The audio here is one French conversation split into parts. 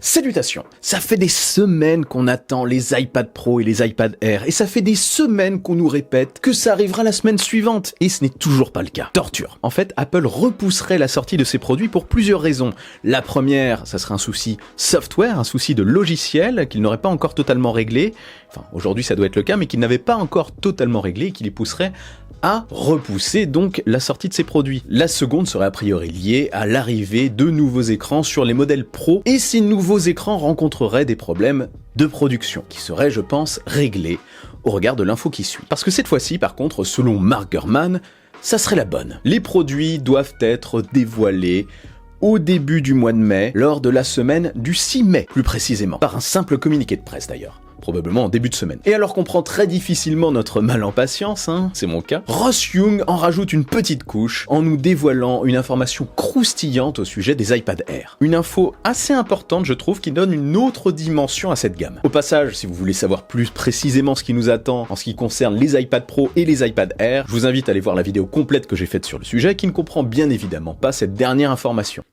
Salutations. Ça fait des semaines qu'on attend les iPad Pro et les iPad Air, et ça fait des semaines qu'on nous répète que ça arrivera la semaine suivante, et ce n'est toujours pas le cas. Torture. En fait, Apple repousserait la sortie de ces produits pour plusieurs raisons. La première, ça serait un souci software, un souci de logiciel qu'il n'aurait pas encore totalement réglé. Enfin, aujourd'hui ça doit être le cas, mais qu'il n'avait pas encore totalement réglé et qui les pousserait à repousser donc la sortie de ces produits. La seconde serait a priori liée à l'arrivée de nouveaux écrans sur les modèles Pro, et ces nouveaux écrans rencontreraient des problèmes de production, qui seraient, je pense, réglés au regard de l'info qui suit. Parce que cette fois-ci, par contre, selon Mark Gurman, ça serait la bonne. Les produits doivent être dévoilés au début du mois de mai, lors de la semaine du 6 mai, plus précisément, par un simple communiqué de presse d'ailleurs. Probablement en début de semaine. Et alors qu'on prend très difficilement notre mal en patience, c'est mon cas, Ross Young en rajoute une petite couche en nous dévoilant une information croustillante au sujet des iPad Air. Une info assez importante, je trouve, qui donne une autre dimension à cette gamme. Au passage, si vous voulez savoir plus précisément ce qui nous attend en ce qui concerne les iPad Pro et les iPad Air, je vous invite à aller voir la vidéo complète que j'ai faite sur le sujet, qui ne comprend bien évidemment pas cette dernière information.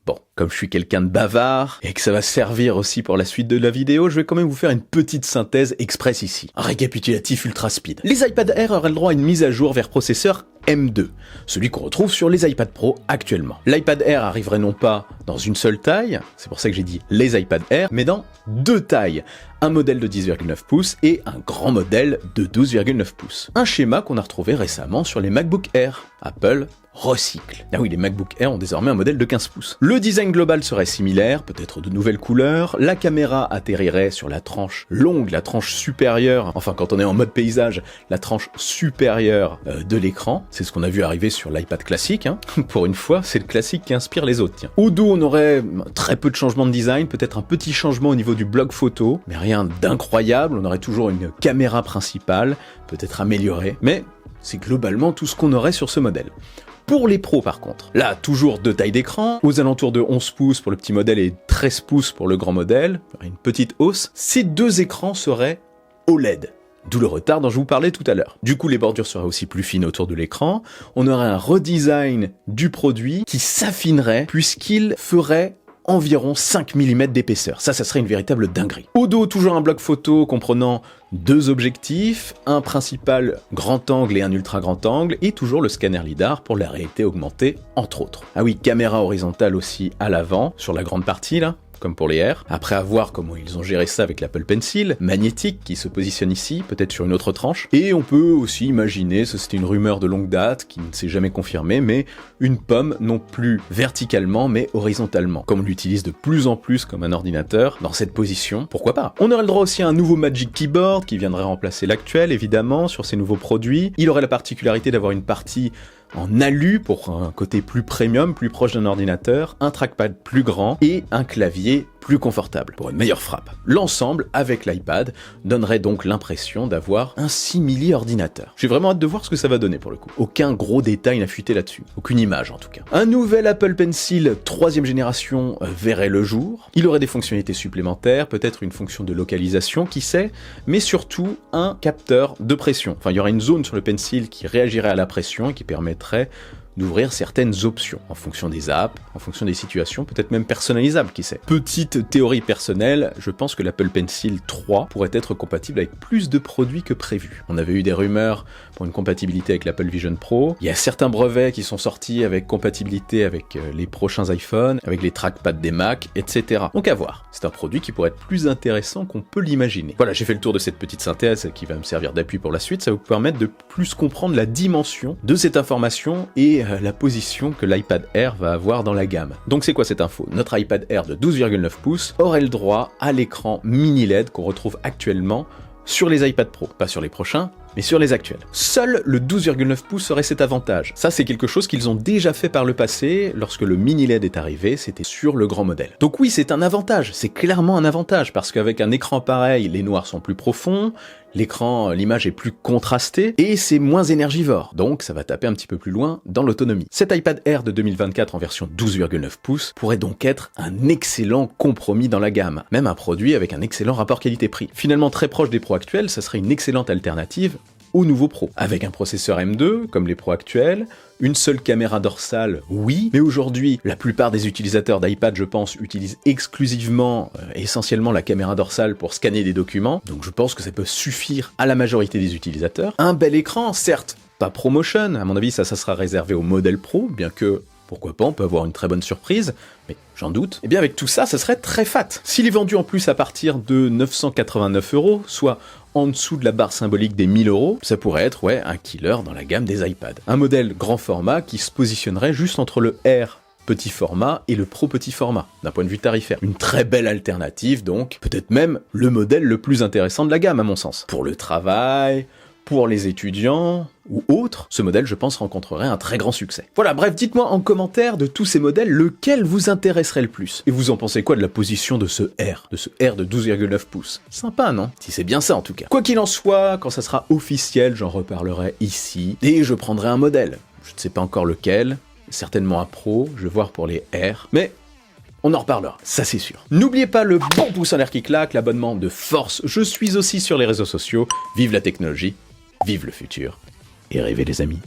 Bon, comme je suis quelqu'un de bavard, et que ça va servir aussi pour la suite de la vidéo, je vais quand même vous faire une petite synthèse express ici. Un récapitulatif ultra speed. Les iPad Air auraient le droit à une mise à jour vers processeur M2, celui qu'on retrouve sur les iPad Pro actuellement. L'iPad Air arriverait non pas dans une seule taille, c'est pour ça que j'ai dit les iPad Air, mais dans deux tailles. Un modèle de 10,9 pouces et un grand modèle de 12,9 pouces. Un schéma qu'on a retrouvé récemment sur les MacBook Air. Apple recycle. Ah oui, les MacBook Air ont désormais un modèle de 15 pouces. Le design global serait similaire, peut-être de nouvelles couleurs, la caméra atterrirait sur la tranche longue, la tranche supérieure, enfin quand on est en mode paysage, la tranche supérieure de l'écran. C'est ce qu'on a vu arriver sur l'iPad classique, Pour une fois, c'est le classique qui inspire les autres, tiens. Au dos, on aurait très peu de changements de design, peut-être un petit changement au niveau du bloc photo, mais rien d'incroyable, on aurait toujours une caméra principale, peut-être améliorée, mais c'est globalement tout ce qu'on aurait sur ce modèle. Pour les pros par contre, là toujours deux tailles d'écran, aux alentours de 11 pouces pour le petit modèle et 13 pouces pour le grand modèle, une petite hausse, ces deux écrans seraient OLED. D'où le retard dont je vous parlais tout à l'heure. Du coup, les bordures seraient aussi plus fines autour de l'écran, on aurait un redesign du produit qui s'affinerait puisqu'il ferait environ 5 mm d'épaisseur. Ça serait une véritable dinguerie. Au dos, toujours un bloc photo comprenant deux objectifs, un principal grand angle et un ultra grand angle, et toujours le scanner lidar pour la réalité augmentée, entre autres. Ah oui, caméra horizontale aussi à l'avant, sur la grande partie là, comme pour les Air. Après, à voir comment ils ont géré ça avec l'Apple Pencil, magnétique qui se positionne ici, peut-être sur une autre tranche. Et on peut aussi imaginer, ça c'était une rumeur de longue date qui ne s'est jamais confirmée, mais une pomme non plus verticalement mais horizontalement. Comme on l'utilise de plus en plus comme un ordinateur, dans cette position, pourquoi pas? On aurait le droit aussi à un nouveau Magic Keyboard qui viendrait remplacer l'actuel évidemment sur ces nouveaux produits. Il aurait la particularité d'avoir une partie en alu pour un côté plus premium, plus proche d'un ordinateur, un trackpad plus grand et un clavier plus confortable pour une meilleure frappe. L'ensemble, avec l'iPad, donnerait donc l'impression d'avoir un simili-ordinateur. J'ai vraiment hâte de voir ce que ça va donner pour le coup. Aucun gros détail n'a fuité là-dessus. Aucune image en tout cas. Un nouvel Apple Pencil 3e génération verrait le jour. Il aurait des fonctionnalités supplémentaires, peut-être une fonction de localisation, qui sait, mais surtout un capteur de pression. Enfin, il y aurait une zone sur le Pencil qui réagirait à la pression et qui permettrait d'ouvrir certaines options, en fonction des apps, en fonction des situations, peut-être même personnalisables, qui sait. Petite théorie personnelle, je pense que l'Apple Pencil 3 pourrait être compatible avec plus de produits que prévu. On avait eu des rumeurs pour une compatibilité avec l'Apple Vision Pro, il y a certains brevets qui sont sortis avec compatibilité avec les prochains iPhones, avec les trackpads des Mac, etc. Donc à voir, c'est un produit qui pourrait être plus intéressant qu'on peut l'imaginer. Voilà, j'ai fait le tour de cette petite synthèse qui va me servir d'appui pour la suite, ça va vous permettre de plus comprendre la dimension de cette information et la position que l'iPad Air va avoir dans la gamme. Donc c'est quoi cette info? Notre iPad Air de 12,9 pouces aurait le droit à l'écran mini LED qu'on retrouve actuellement sur les iPad Pro. Pas sur les prochains, mais sur les actuels. Seul le 12,9 pouces aurait cet avantage. Ça, c'est quelque chose qu'ils ont déjà fait par le passé. Lorsque le mini LED est arrivé, c'était sur le grand modèle. Donc oui, c'est un avantage. C'est clairement un avantage, parce qu'avec un écran pareil, les noirs sont plus profonds, l'écran, l'image est plus contrastée, et c'est moins énergivore. Donc ça va taper un petit peu plus loin dans l'autonomie. Cet iPad Air de 2024 en version 12,9 pouces pourrait donc être un excellent compromis dans la gamme. Même un produit avec un excellent rapport qualité-prix. Finalement très proche des Pro actuels, ça serait une excellente alternative aux nouveaux Pro, avec un processeur M2, comme les Pro actuels, une seule caméra dorsale, oui, mais aujourd'hui, la plupart des utilisateurs d'iPad, je pense, utilisent exclusivement, essentiellement la caméra dorsale pour scanner des documents, donc je pense que ça peut suffire à la majorité des utilisateurs. Un bel écran, certes, pas ProMotion, à mon avis ça sera réservé au modèle Pro, bien que, pourquoi pas, on peut avoir une très bonne surprise, mais j'en doute. Et bien avec tout ça, ça serait très fat. S'il est vendu en plus à partir de 989 €, soit en dessous de la barre symbolique des 1000 €, ça pourrait être, ouais, un killer dans la gamme des iPads. Un modèle grand format qui se positionnerait juste entre le R petit format et le Pro petit format, d'un point de vue tarifaire. Une très belle alternative donc, peut-être même le modèle le plus intéressant de la gamme à mon sens. Pour le travail, pour les étudiants ou autres, ce modèle, je pense, rencontrerait un très grand succès. Voilà, bref, dites-moi en commentaire de tous ces modèles, lequel vous intéresserait le plus. Et vous en pensez quoi de la position de ce R de 12,9 pouces? Sympa, non? Si c'est bien ça en tout cas. Quoi qu'il en soit, quand ça sera officiel, j'en reparlerai ici, et je prendrai un modèle. Je ne sais pas encore lequel, certainement un Pro, je vais voir pour les R, mais on en reparlera, ça c'est sûr. N'oubliez pas le bon pouce en l'air qui claque, l'abonnement de force, je suis aussi sur les réseaux sociaux, vive la technologie, vive le futur, et rêvez les amis.